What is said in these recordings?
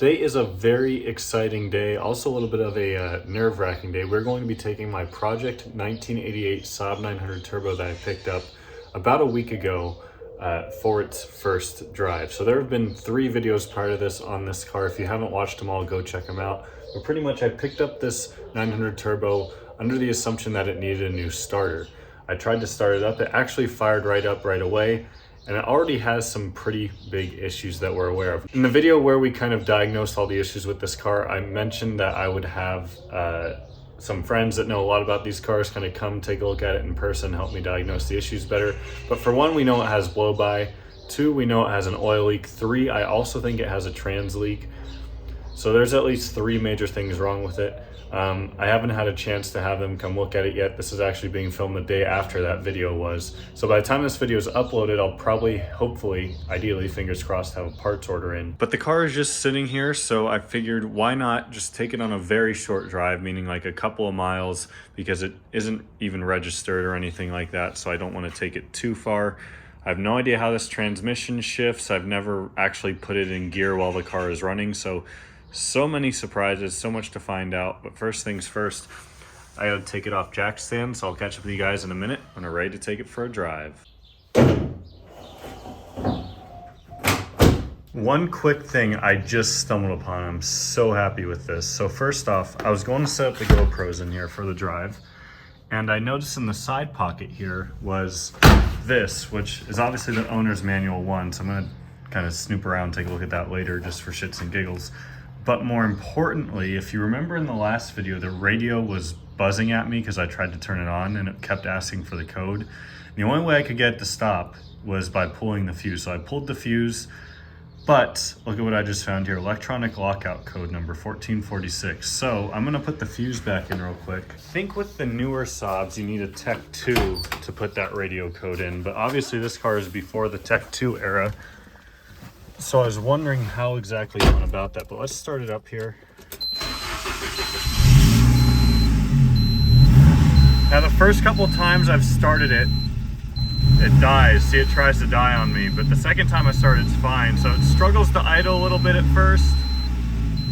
Today is a very exciting day, also a little bit of a nerve-wracking day. We're going to be taking my Project 1988 Saab 900 Turbo that I picked up about a week ago for its first drive. So there have been 3 videos prior to this on this car. If you haven't watched them all, go check them out. But pretty much I picked up this 900 Turbo under the assumption that it needed a new starter. I tried to start it up. It actually fired right up right away. And it already has some pretty big issues that we're aware of. In the video where we kind of diagnosed all the issues with this car, I mentioned that I would have some friends that know a lot about these cars kind of come take a look at it in person, help me diagnose the issues better. But for one, we know it has blow-by. 2, we know it has an oil leak. 3, I also think it has a trans leak. So there's at least 3 major things wrong with it. I haven't had a chance to have them come look at it yet. This is actually being filmed the day after that video was. So by the time this video is uploaded, I'll probably, hopefully, ideally, fingers crossed, have a parts order in. But the car is just sitting here, so I figured why not just take it on a very short drive, meaning like a couple of miles, because it isn't even registered or anything like that, so I don't want to take it too far. I have no idea how this transmission shifts. I've never actually put it in gear while the car is running, so many surprises, so much to find out. But first things first, I gotta take it off jack stand, so I'll catch up with you guys in a minute when I'm ready to take it for a drive. One quick thing I just stumbled upon. I'm so happy with this. So first off, I was going to set up the GoPros in here for the drive, and I noticed in the side pocket here was this, which is obviously the owner's manual 1, so I'm gonna kind of snoop around, take a look at that later just for shits and giggles. But more importantly, if you remember in the last video, the radio was buzzing at me because I tried to turn it on and it kept asking for the code. The only way I could get it to stop was by pulling the fuse. So I pulled the fuse, but look at what I just found here. Electronic lockout code number 1446. So I'm gonna put the fuse back in real quick. I think with the newer Saabs, you need a Tech 2 to put that radio code in, but obviously this car is before the Tech 2 era. So I was wondering how exactly you went about that, but let's start it up here. Now the first couple times I've started it, it dies. See, it tries to die on me, but the second time I start it's fine. So it struggles to idle a little bit at first.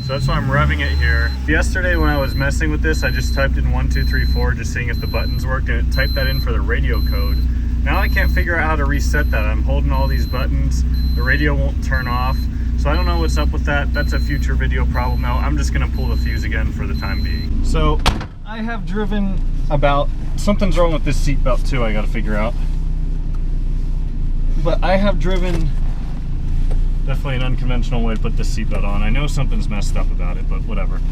So that's why I'm revving it here. Yesterday when I was messing with this, I just typed in 1234, just seeing if the buttons worked, and it typed that in for the radio code. Now I can't figure out how to reset that. I'm holding all these buttons. The radio won't turn off. So I don't know what's up with that. That's a future video problem now. I'm just gonna pull the fuse again for the time being. So I have driven about, something's wrong with this seat belt too, I gotta figure out. But I have driven, definitely an unconventional way to put this seat belt on. I know something's messed up about it, but whatever.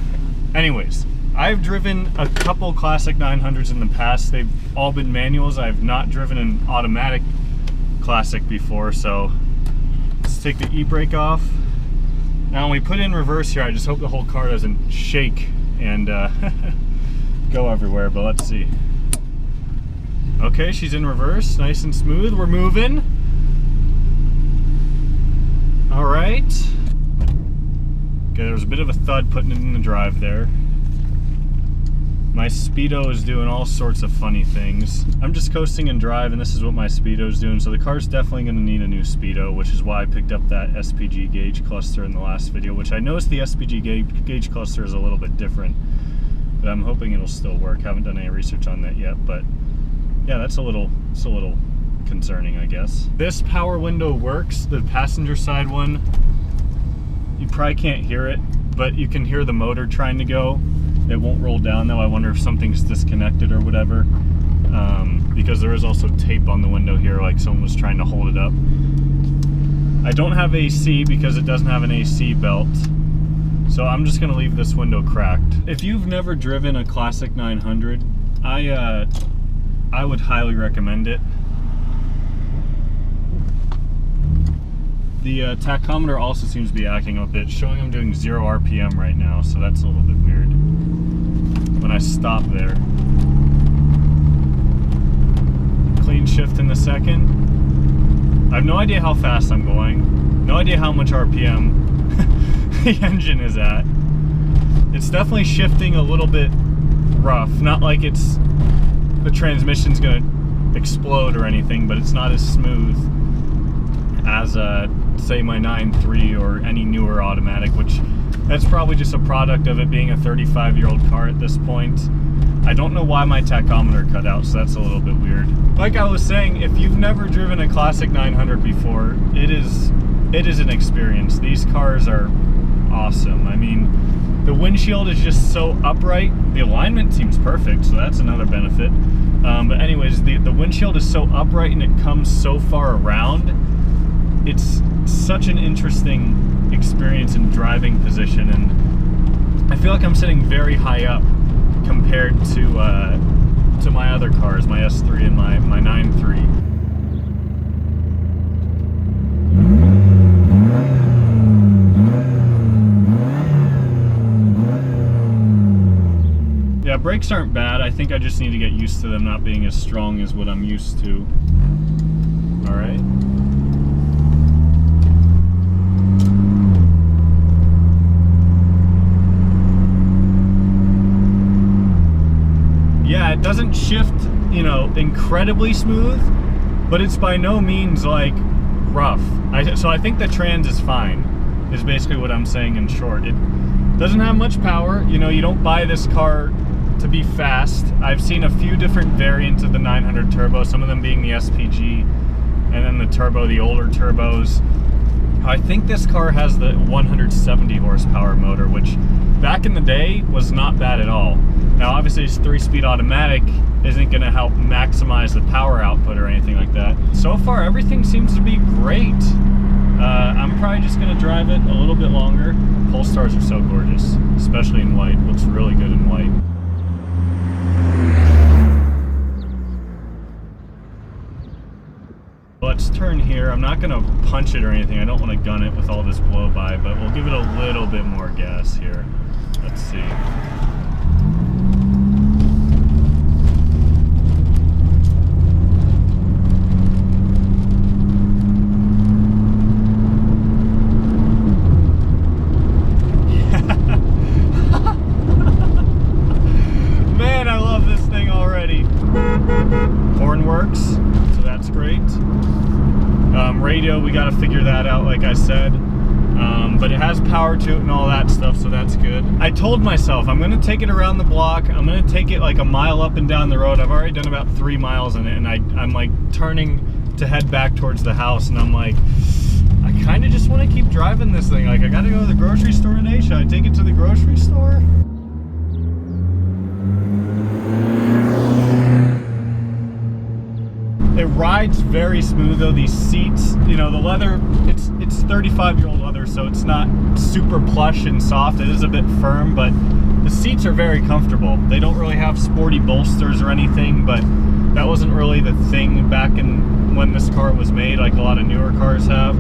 Anyways, I've driven a couple classic 900s in the past. They've all been manuals. I've not driven an automatic classic before, so let's take the e-brake off. Now when we put it in reverse here, I just hope the whole car doesn't shake and go everywhere, but let's see. Okay, she's in reverse, nice and smooth. We're moving. All right. Okay, there was a bit of a thud putting it in the drive there. My speedo is doing all sorts of funny things. I'm just coasting in drive and this is what my speedo is doing. So the car's definitely gonna need a new speedo, which is why I picked up that SPG gauge cluster in the last video, which I noticed the SPG gauge cluster is a little bit different, but I'm hoping it'll still work. Haven't done any research on that yet, but yeah, it's a little concerning, I guess. This power window works, the passenger side one. You probably can't hear it, but you can hear the motor trying to go. It won't roll down though. I wonder if something's disconnected or whatever, because there is also tape on the window here, like someone was trying to hold it up. I don't have AC because it doesn't have an AC belt, so I'm just gonna leave this window cracked. If you've never driven a classic 900, I would highly recommend it. The tachometer also seems to be acting up a bit, showing I'm doing 0 RPM right now, so that's a little bit weird. When I stop there. Clean shift in the second. I have no idea how fast I'm going, no idea how much RPM the engine is at. It's definitely shifting a little bit rough, not like it's the transmission's gonna explode or anything, but it's not as smooth as say my 9.3 or any newer automatic, which That's probably just a product of it being a 35-year-old car at this point. I don't know why my tachometer cut out, so that's a little bit weird. Like I was saying, if you've never driven a classic 900 before, it is an experience. These cars are awesome. I mean, the windshield is just so upright. The alignment seems perfect, so that's another benefit. But anyways, the windshield is so upright and it comes so far around. It's such an interesting experience in driving position, and I feel like I'm sitting very high up compared to my other cars, my S3 and my 9.3. Yeah, brakes aren't bad. I think I just need to get used to them not being as strong as what I'm used to. All right. Yeah, it doesn't shift, you know, incredibly smooth, but it's by no means like rough. So I think the trans is fine, is basically what I'm saying in short. It doesn't have much power. You know, you don't buy this car to be fast. I've seen a few different variants of the 900 turbo, some of them being the SPG, and then the turbo, the older turbos. I think this car has the 170 horsepower motor, which back in the day was not bad at all. Now obviously this 3-speed automatic isn't going to help maximize the power output or anything like that. So far everything seems to be great. I'm probably just going to drive it a little bit longer. Polestars are so gorgeous, especially in white. Looks really good in white. Let's turn here. I'm not going to punch it or anything. I don't want to gun it with all this blow by, but we'll give it a little bit more gas here. Let's see. Man, I love this thing already. Horn works, so that's great. Radio, we got to figure that out, like I said. But it has power to it and all that stuff, so that's good. I told myself I'm going to take it around the block. I'm going to take it like a mile up and down the road. I've already done about 3 miles in it, and I'm like turning to head back towards the house, and I'm like, I kind of just want to keep driving this thing. Like, I got to go to the grocery store today. Should I take it to the grocery store? It rides very smooth though. These seats, you know, the leather, it's 35-year-old leather, so it's not super plush and soft. It is a bit firm, but the seats are very comfortable. They don't really have sporty bolsters or anything, but that wasn't really the thing back in when this car was made, like a lot of newer cars have.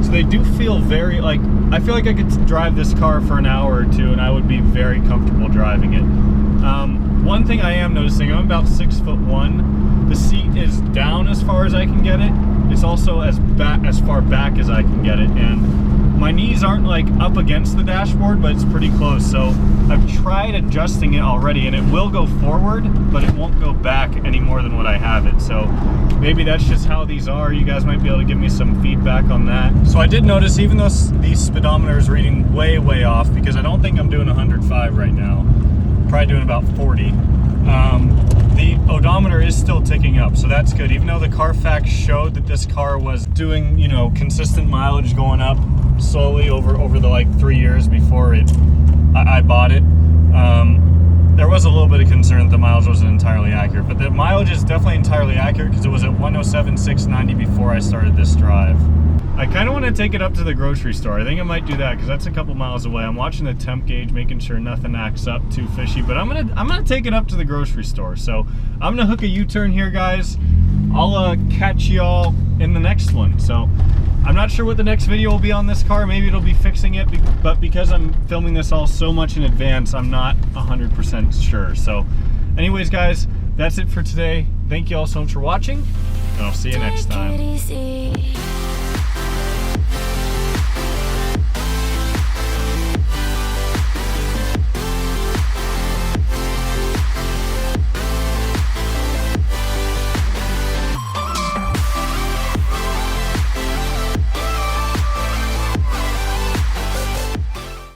So they do feel very, like, I feel like I could drive this car for an hour or two and I would be very comfortable driving it. One thing I am noticing, I'm about 6'1". The seat is down as far as I can get it. It's also as far back as I can get it, and my knees aren't like up against the dashboard, but it's pretty close. So I've tried adjusting it already, and it will go forward, but it won't go back any more than what I have it. So maybe that's just how these are. You guys might be able to give me some feedback on that. So I did notice, even though the speedometer is reading way off, because I don't think I'm doing 105 right now, probably doing about 40. The odometer is still ticking up, so that's good. Even though the Carfax showed that this car was doing, you know, consistent mileage going up slowly over the like 3 years before I bought it, there was a little bit of concern that the mileage wasn't entirely accurate, but the mileage is definitely entirely accurate because it was at 107,690 before I started this drive. I kind of want to take it up to the grocery store. I think I might do that because that's a couple miles away. I'm watching the temp gauge, making sure nothing acts up too fishy, but I'm gonna take it up to the grocery store. So I'm gonna hook a U-turn here, guys. I'll catch y'all in the next one. So I'm not sure what the next video will be on this car. Maybe it'll be fixing it, but because I'm filming this all so much in advance, I'm not 100% sure. So anyways, guys, that's it for today. Thank you all so much for watching, and I'll see you next time.